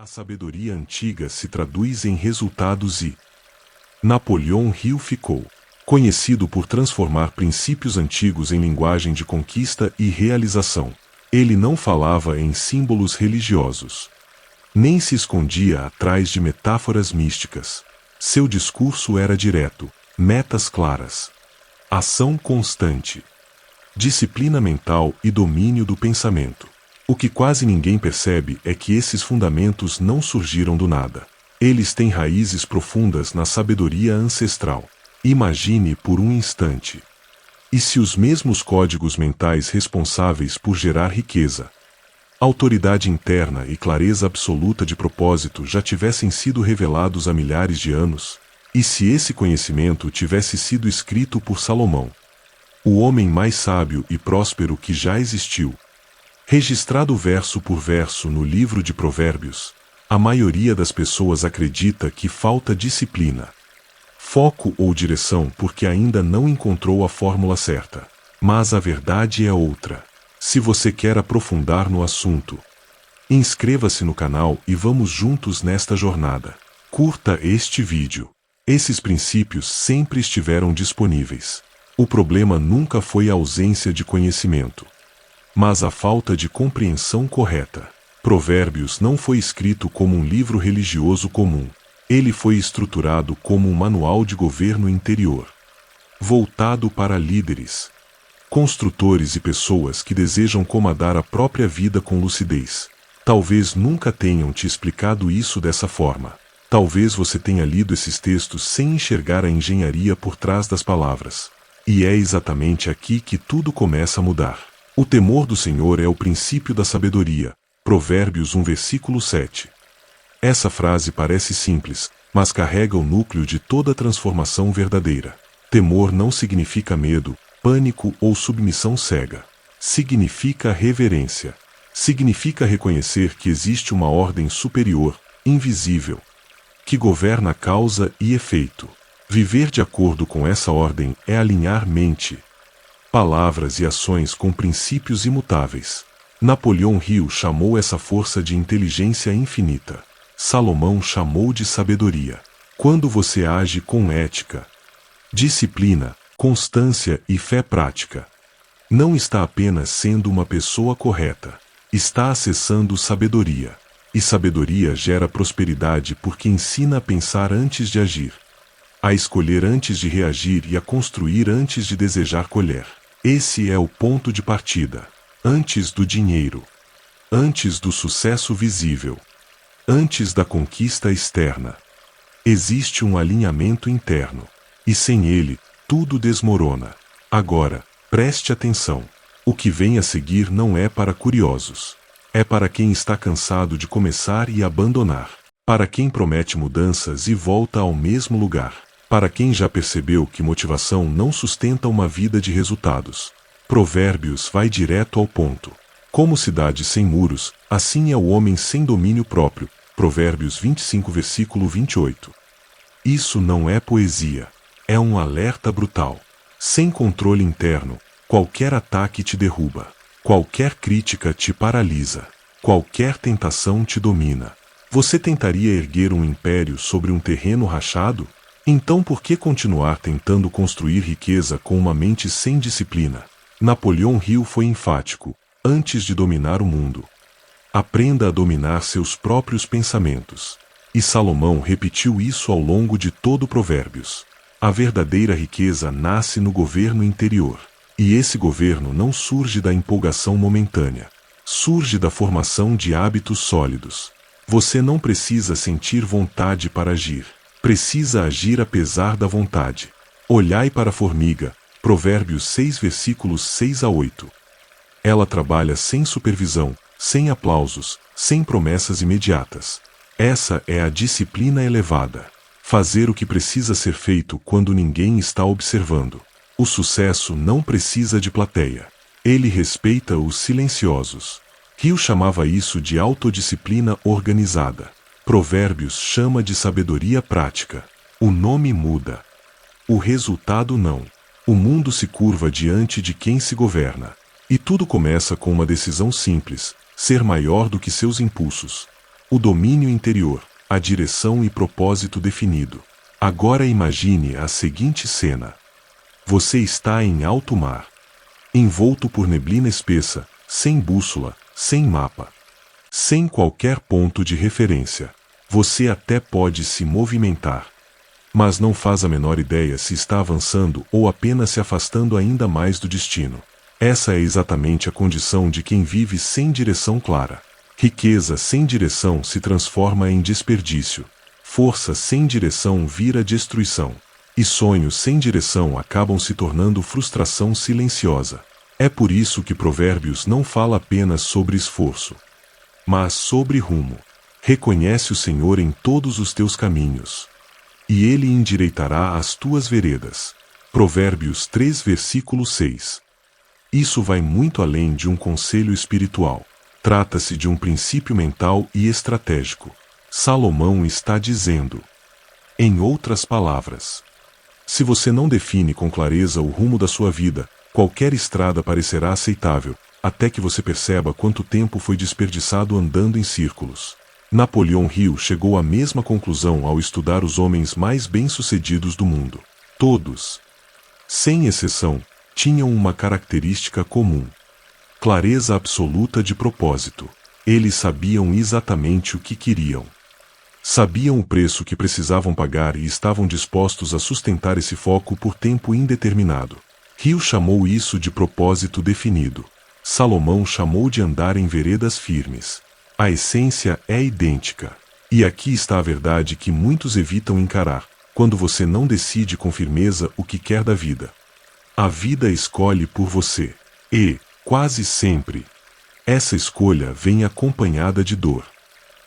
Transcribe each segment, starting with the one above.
A sabedoria antiga se traduz em resultados e Napoleão Hill ficou conhecido por transformar princípios antigos em linguagem de conquista e realização. Ele não falava em símbolos religiosos, nem se escondia atrás de metáforas místicas. Seu discurso era direto, metas claras, ação constante, disciplina mental e domínio do pensamento. O que quase ninguém percebe é que esses fundamentos não surgiram do nada. Eles têm raízes profundas na sabedoria ancestral. Imagine por um instante. E se os mesmos códigos mentais responsáveis por gerar riqueza, autoridade interna e clareza absoluta de propósito já tivessem sido revelados há milhares de anos? E se esse conhecimento tivesse sido escrito por Salomão, o homem mais sábio e próspero que já existiu, registrado verso por verso no livro de Provérbios, a maioria das pessoas acredita que falta disciplina, foco ou direção porque ainda não encontrou a fórmula certa. Mas a verdade é outra. Se você quer aprofundar no assunto, inscreva-se no canal e vamos juntos nesta jornada. Curta este vídeo. Esses princípios sempre estiveram disponíveis. O problema nunca foi a ausência de conhecimento, mas a falta de compreensão correta. Provérbios não foi escrito como um livro religioso comum. Ele foi estruturado como um manual de governo interior, voltado para líderes, construtores e pessoas que desejam comandar a própria vida com lucidez. Talvez nunca tenham te explicado isso dessa forma. Talvez você tenha lido esses textos sem enxergar a engenharia por trás das palavras. E é exatamente aqui que tudo começa a mudar. O temor do Senhor é o princípio da sabedoria. Provérbios 1 versículo 7. Essa frase parece simples, mas carrega o núcleo de toda transformação verdadeira. Temor não significa medo, pânico ou submissão cega. Significa reverência. Significa reconhecer que existe uma ordem superior, invisível, que governa causa e efeito. Viver de acordo com essa ordem é alinhar mente, palavras e ações com princípios imutáveis. Napoleão Hill chamou essa força de inteligência infinita. Salomão chamou de sabedoria. Quando você age com ética, disciplina, constância e fé prática, não está apenas sendo uma pessoa correta, está acessando sabedoria. E sabedoria gera prosperidade porque ensina a pensar antes de agir, a escolher antes de reagir e a construir antes de desejar colher. Esse é o ponto de partida. Antes do dinheiro, antes do sucesso visível, antes da conquista externa, existe um alinhamento interno. E sem ele, tudo desmorona. Agora, preste atenção. O que vem a seguir não é para curiosos. É para quem está cansado de começar e abandonar. Para quem promete mudanças e volta ao mesmo lugar. Para quem já percebeu que motivação não sustenta uma vida de resultados. Provérbios vai direto ao ponto. Como cidade sem muros, assim é o homem sem domínio próprio. Provérbios 25 versículo 28. Isso não é poesia. É um alerta brutal. Sem controle interno, qualquer ataque te derruba. Qualquer crítica te paralisa. Qualquer tentação te domina. Você tentaria erguer um império sobre um terreno rachado? Então por que continuar tentando construir riqueza com uma mente sem disciplina? Napoleão Hill foi enfático. Antes de dominar o mundo, aprenda a dominar seus próprios pensamentos. E Salomão repetiu isso ao longo de todo Provérbios. A verdadeira riqueza nasce no governo interior. E esse governo não surge da empolgação momentânea. Surge da formação de hábitos sólidos. Você não precisa sentir vontade para agir. Precisa agir apesar da vontade. Olhai para a formiga. Provérbios 6 versículos 6 a 8. Ela trabalha sem supervisão, sem aplausos, sem promessas imediatas. Essa é a disciplina elevada. Fazer o que precisa ser feito quando ninguém está observando. O sucesso não precisa de plateia. Ele respeita os silenciosos. Hill chamava isso de autodisciplina organizada. Provérbios chama de sabedoria prática. O nome muda. O resultado não. O mundo se curva diante de quem se governa. E tudo começa com uma decisão simples: ser maior do que seus impulsos. o domínio interior, a direção e propósito definido. Agora imagine a seguinte cena. Você está em alto mar, envolto por neblina espessa, sem bússola, sem mapa, sem qualquer ponto de referência. Você até pode se movimentar, mas não faz a menor ideia se está avançando ou apenas se afastando ainda mais do destino. Essa é exatamente a condição de quem vive sem direção clara. Riqueza sem direção se transforma em desperdício. Força sem direção vira destruição. E sonhos sem direção acabam se tornando frustração silenciosa. É por isso que Provérbios não fala apenas sobre esforço, mas sobre rumo. Reconhece o Senhor em todos os teus caminhos, e Ele endireitará as tuas veredas. Provérbios 3, versículo 6. Isso vai muito além de um conselho espiritual. Trata-se de um princípio mental e estratégico. Salomão está dizendo, em outras palavras, se você não define com clareza o rumo da sua vida, qualquer estrada parecerá aceitável, até que você perceba quanto tempo foi desperdiçado andando em círculos. Napoleão Hill chegou à mesma conclusão ao estudar os homens mais bem-sucedidos do mundo. Todos, sem exceção, tinham uma característica comum: clareza absoluta de propósito. Eles sabiam exatamente o que queriam. Sabiam o preço que precisavam pagar e estavam dispostos a sustentar esse foco por tempo indeterminado. Hill chamou isso de propósito definido. Salomão chamou de andar em veredas firmes. A essência é idêntica. E aqui está a verdade que muitos evitam encarar, quando você não decide com firmeza o que quer da vida. A vida escolhe por você. E, quase sempre, essa escolha vem acompanhada de dor,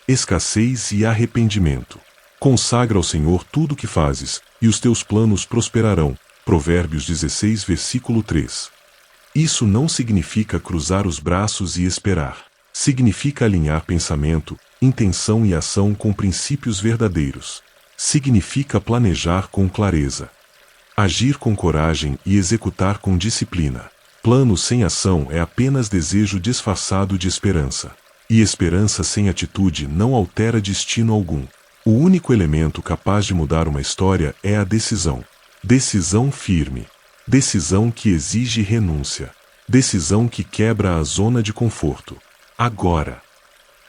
escassez e arrependimento. Consagra ao Senhor tudo o que fazes, e os teus planos prosperarão. Provérbios 16, versículo 3. Isso não significa cruzar os braços e esperar. Significa alinhar pensamento, intenção e ação com princípios verdadeiros. Significa planejar com clareza, agir com coragem e executar com disciplina. Plano sem ação é apenas desejo disfarçado de esperança. E esperança sem atitude não altera destino algum. O único elemento capaz de mudar uma história é a decisão. Decisão firme. Decisão que exige renúncia. Decisão que quebra a zona de conforto. Agora,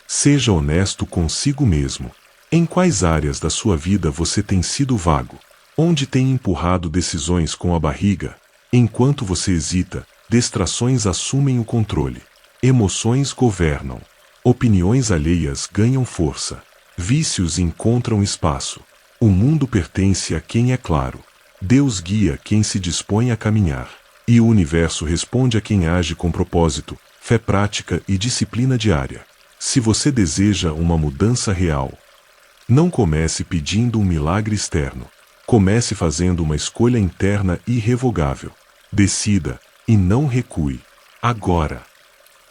seja honesto consigo mesmo. Em quais áreas da sua vida você tem sido vago? Onde tem empurrado decisões com a barriga? Enquanto você hesita, distrações assumem o controle. Emoções governam. Opiniões alheias ganham força. Vícios encontram espaço. O mundo pertence a quem é claro. Deus guia quem se dispõe a caminhar. E o universo responde a quem age com propósito, fé prática e disciplina diária. Se você deseja uma mudança real, não comece pedindo um milagre externo. Comece fazendo uma escolha interna irrevogável. Decida, e não recue. Agora.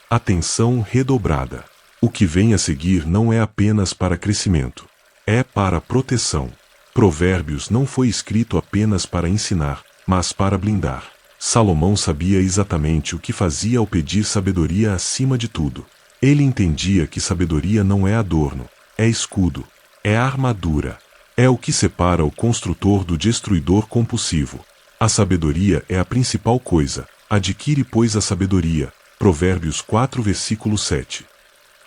Atenção redobrada. O que vem a seguir não é apenas para crescimento. É para proteção. Provérbios não foi escrito apenas para ensinar, mas para blindar. Salomão sabia exatamente o que fazia ao pedir sabedoria acima de tudo. Ele entendia que sabedoria não é adorno, é escudo, é armadura. É o que separa o construtor do destruidor compulsivo. A sabedoria é a principal coisa. Adquire, pois, a sabedoria. Provérbios 4, versículo 7.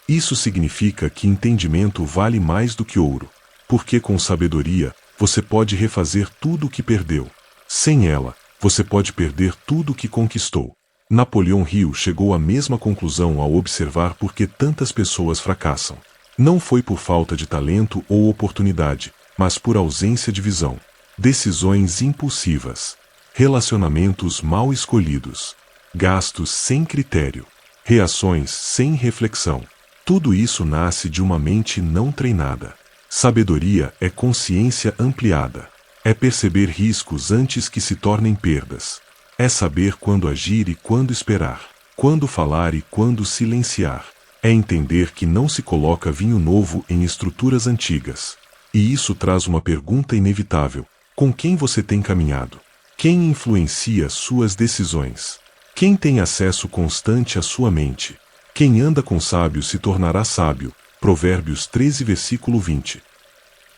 Isso significa que entendimento vale mais do que ouro, porque com sabedoria, você pode refazer tudo o que perdeu. Sem ela, você pode perder tudo o que conquistou. Napoleão Hill chegou à mesma conclusão ao observar por que tantas pessoas fracassam. Não foi por falta de talento ou oportunidade, mas por ausência de visão. Decisões impulsivas, relacionamentos mal escolhidos, gastos sem critério, reações sem reflexão. Tudo isso nasce de uma mente não treinada. Sabedoria é consciência ampliada. É perceber riscos antes que se tornem perdas. É saber quando agir e quando esperar. Quando falar e quando silenciar. É entender que não se coloca vinho novo em estruturas antigas. E isso traz uma pergunta inevitável: com quem você tem caminhado? Quem influencia suas decisões? Quem tem acesso constante à sua mente? Quem anda com sábio se tornará sábio. Provérbios 13, versículo 20.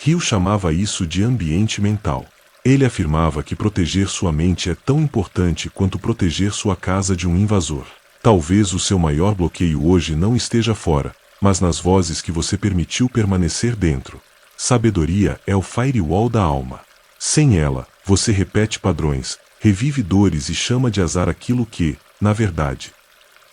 Hill chamava isso de ambiente mental. Ele afirmava que proteger sua mente é tão importante quanto proteger sua casa de um invasor. Talvez o seu maior bloqueio hoje não esteja fora, mas nas vozes que você permitiu permanecer dentro. Sabedoria é o firewall da alma. Sem ela, você repete padrões, revive dores e chama de azar aquilo que, na verdade,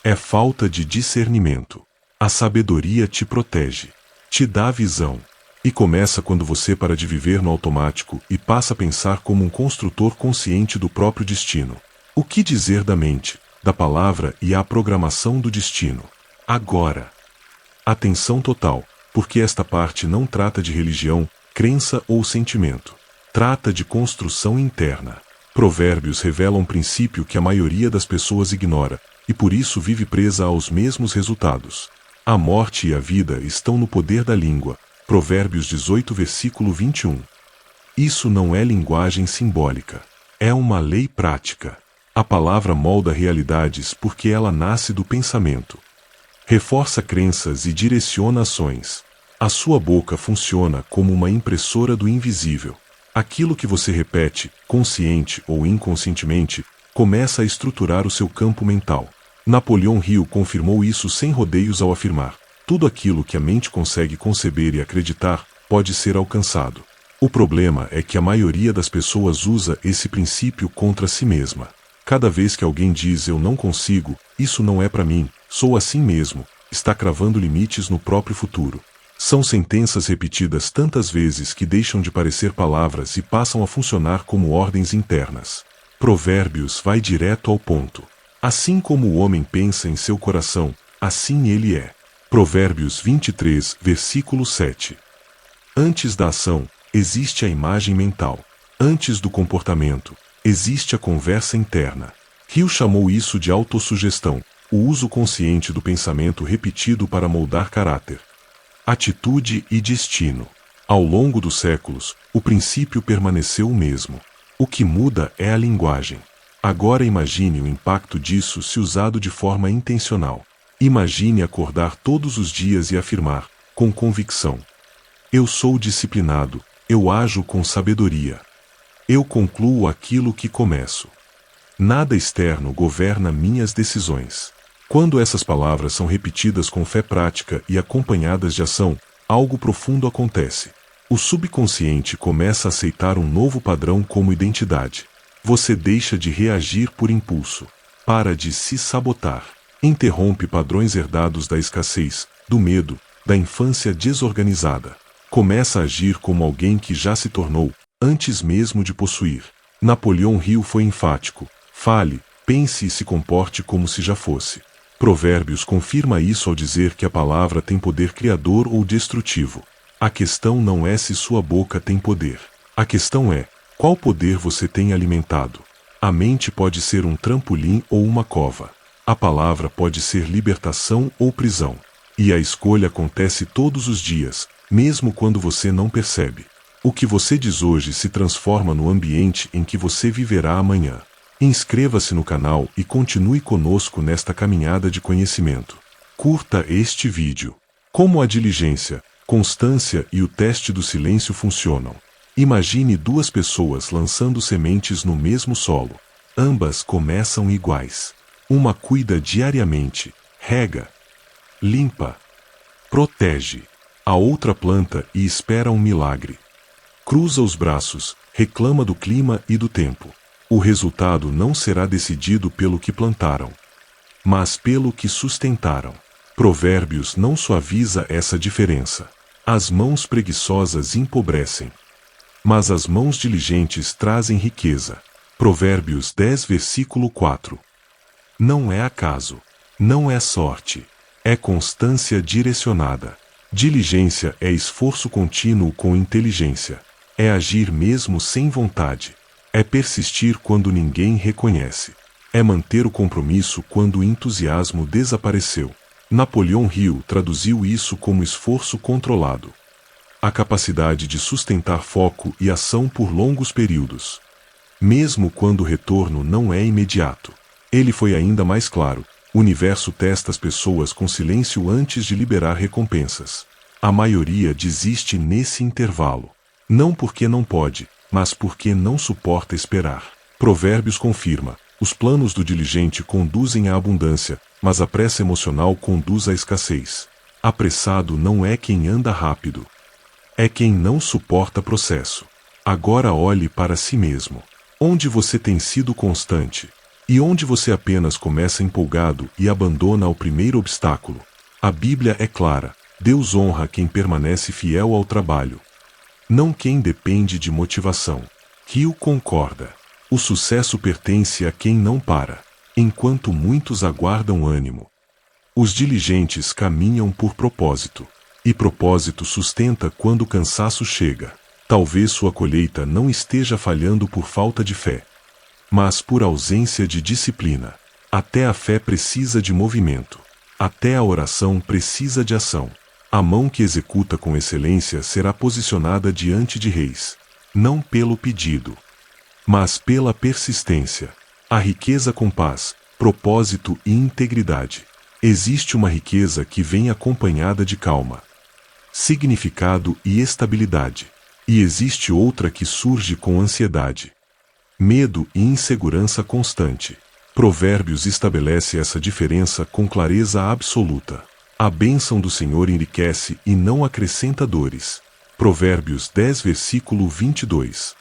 é falta de discernimento. A sabedoria te protege, te dá visão. E começa quando você para de viver no automático e passa a pensar como um construtor consciente do próprio destino. O que dizer da mente, da palavra e a programação do destino? Agora. Atenção total, porque esta parte não trata de religião, crença ou sentimento. Trata de construção interna. Provérbios revela um princípio que a maioria das pessoas ignora, e por isso vive presa aos mesmos resultados. A morte e a vida estão no poder da língua. Provérbios 18, versículo 21. Isso não é linguagem simbólica. É uma lei prática. A palavra molda realidades porque ela nasce do pensamento. Reforça crenças e direciona ações. A sua boca funciona como uma impressora do invisível. Aquilo que você repete, consciente ou inconscientemente, começa a estruturar o seu campo mental. Napoleão Hill confirmou isso sem rodeios ao afirmar: tudo aquilo que a mente consegue conceber e acreditar pode ser alcançado. O problema é que a maioria das pessoas usa esse princípio contra si mesma. Cada vez que alguém diz eu não consigo, isso não é para mim, sou assim mesmo, está cravando limites no próprio futuro. São sentenças repetidas tantas vezes que deixam de parecer palavras e passam a funcionar como ordens internas. Provérbios vai direto ao ponto. Assim como o homem pensa em seu coração, assim ele é. Provérbios 23, versículo 7. Antes da ação, existe a imagem mental. Antes do comportamento, existe a conversa interna. Hill chamou isso de autossugestão, o uso consciente do pensamento repetido para moldar caráter, atitude e destino. Ao longo dos séculos, o princípio permaneceu o mesmo. O que muda é a linguagem. Agora imagine o impacto disso se usado de forma intencional. Imagine acordar todos os dias e afirmar, com convicção: eu sou disciplinado, eu ajo com sabedoria. Eu concluo aquilo que começo. Nada externo governa minhas decisões. Quando essas palavras são repetidas com fé prática e acompanhadas de ação, algo profundo acontece. O subconsciente começa a aceitar um novo padrão como identidade. Você deixa de reagir por impulso. Para de se sabotar. Interrompe padrões herdados da escassez, do medo, da infância desorganizada. Começa a agir como alguém que já se tornou, antes mesmo de possuir. Napoleão Hill foi enfático: fale, pense e se comporte como se já fosse. Provérbios confirma isso ao dizer que a palavra tem poder criador ou destrutivo. A questão não é se sua boca tem poder. A questão é: qual poder você tem alimentado? A mente pode ser um trampolim ou uma cova. A palavra pode ser libertação ou prisão. E a escolha acontece todos os dias, mesmo quando você não percebe. O que você diz hoje se transforma no ambiente em que você viverá amanhã. Inscreva-se no canal e continue conosco nesta caminhada de conhecimento. Curta este vídeo. Como a diligência, constância e o teste do silêncio funcionam. Imagine duas pessoas lançando sementes no mesmo solo. Ambas começam iguais. Uma cuida diariamente, rega, limpa, protege. A outra planta e espera um milagre. Cruza os braços, reclama do clima e do tempo. O resultado não será decidido pelo que plantaram, mas pelo que sustentaram. Provérbios não suaviza essa diferença. As mãos preguiçosas empobrecem, mas as mãos diligentes trazem riqueza. Provérbios 10, versículo 4. Não é acaso, não é sorte, é constância direcionada. Diligência é esforço contínuo com inteligência. É agir mesmo sem vontade. É persistir quando ninguém reconhece. É manter o compromisso quando o entusiasmo desapareceu. Napoleão Hill traduziu isso como esforço controlado. A capacidade de sustentar foco e ação por longos períodos, mesmo quando o retorno não é imediato. Ele foi ainda mais claro: o universo testa as pessoas com silêncio antes de liberar recompensas. A maioria desiste nesse intervalo. Não porque não pode, mas porque não suporta esperar. Provérbios confirma: os planos do diligente conduzem à abundância, mas a pressa emocional conduz à escassez. Apressado não é quem anda rápido. É quem não suporta processo. Agora olhe para si mesmo. Onde você tem sido constante? E onde você apenas começa empolgado e abandona ao primeiro obstáculo? A Bíblia é clara: Deus honra quem permanece fiel ao trabalho, não quem depende de motivação. Rio concorda. O sucesso pertence a quem não para, enquanto muitos aguardam ânimo. Os diligentes caminham por propósito, e propósito sustenta quando o cansaço chega. Talvez sua colheita não esteja falhando por falta de fé, mas por ausência de disciplina. Até a fé precisa de movimento. Até a oração precisa de ação. A mão que executa com excelência será posicionada diante de reis, não pelo pedido, mas pela persistência. A riqueza com paz, propósito e integridade. Existe uma riqueza que vem acompanhada de calma, significado e estabilidade. E existe outra que surge com ansiedade, medo e insegurança constante. Provérbios estabelece essa diferença com clareza absoluta. A bênção do Senhor enriquece e não acrescenta dores. Provérbios 10, versículo 22.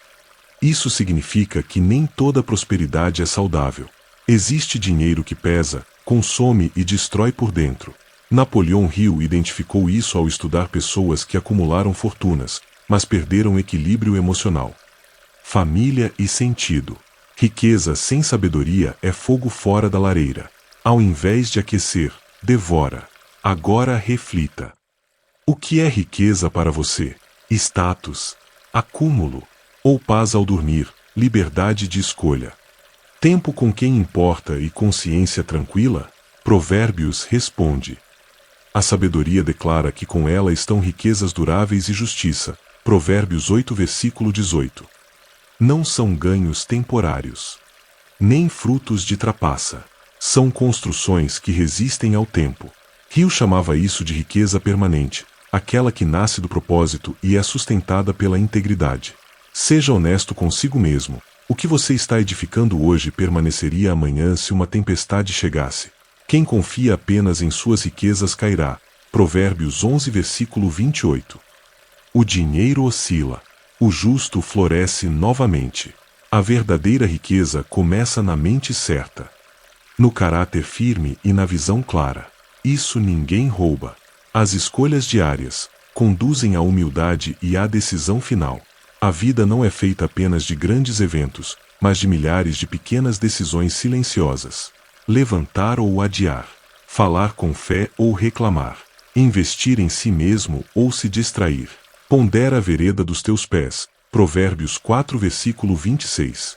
Isso significa que nem toda prosperidade é saudável. Existe dinheiro que pesa, consome e destrói por dentro. Napoleão Hill identificou isso ao estudar pessoas que acumularam fortunas, mas perderam equilíbrio emocional, família e sentido. Riqueza sem sabedoria é fogo fora da lareira. Ao invés de aquecer, devora. Agora reflita. O que é riqueza para você? Status, acúmulo, ou paz ao dormir, liberdade de escolha? Tempo com quem importa e consciência tranquila? Provérbios responde. A sabedoria declara que com ela estão riquezas duráveis e justiça. Provérbios 8, versículo 18. Não são ganhos temporários, nem frutos de trapaça. São construções que resistem ao tempo. Rio chamava isso de riqueza permanente, aquela que nasce do propósito e é sustentada pela integridade. Seja honesto consigo mesmo. O que você está edificando hoje permaneceria amanhã se uma tempestade chegasse. Quem confia apenas em suas riquezas cairá. Provérbios 11, versículo 28. O dinheiro oscila. O justo floresce novamente. A verdadeira riqueza começa na mente certa, no caráter firme e na visão clara. Isso ninguém rouba. As escolhas diárias conduzem à humildade e à decisão final. A vida não é feita apenas de grandes eventos, mas de milhares de pequenas decisões silenciosas. Levantar ou adiar. Falar com fé ou reclamar. Investir em si mesmo ou se distrair. Pondera a vereda dos teus pés. Provérbios 4, versículo 26.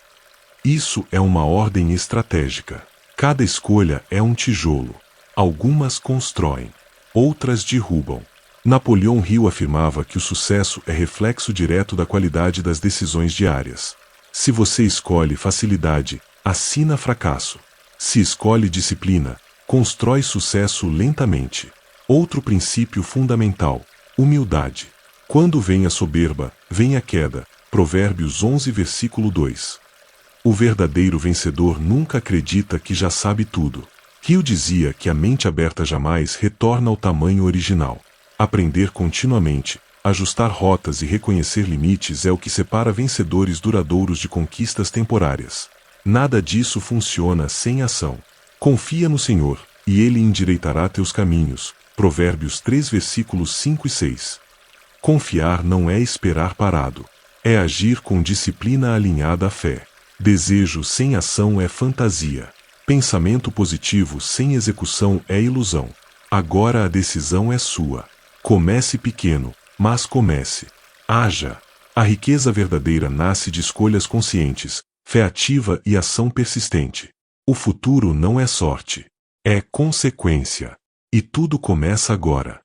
Isso é uma ordem estratégica. Cada escolha é um tijolo. Algumas constroem, outras derrubam. Napoleão Hill afirmava que o sucesso é reflexo direto da qualidade das decisões diárias. Se você escolhe facilidade, assina fracasso. Se escolhe disciplina, constrói sucesso lentamente. Outro princípio fundamental: humildade. Quando vem a soberba, vem a queda. Provérbios 11, versículo 2. O verdadeiro vencedor nunca acredita que já sabe tudo. Hill dizia que a mente aberta jamais retorna ao tamanho original. Aprender continuamente, ajustar rotas e reconhecer limites é o que separa vencedores duradouros de conquistas temporárias. Nada disso funciona sem ação. Confia no Senhor, e Ele endireitará teus caminhos. Provérbios 3, versículos 5 e 6. Confiar não é esperar parado. É agir com disciplina alinhada à fé. Desejo sem ação é fantasia. Pensamento positivo sem execução é ilusão. Agora a decisão é sua. Comece pequeno, mas comece. Haja. A riqueza verdadeira nasce de escolhas conscientes, fé ativa e ação persistente. O futuro não é sorte. É consequência. E tudo começa agora.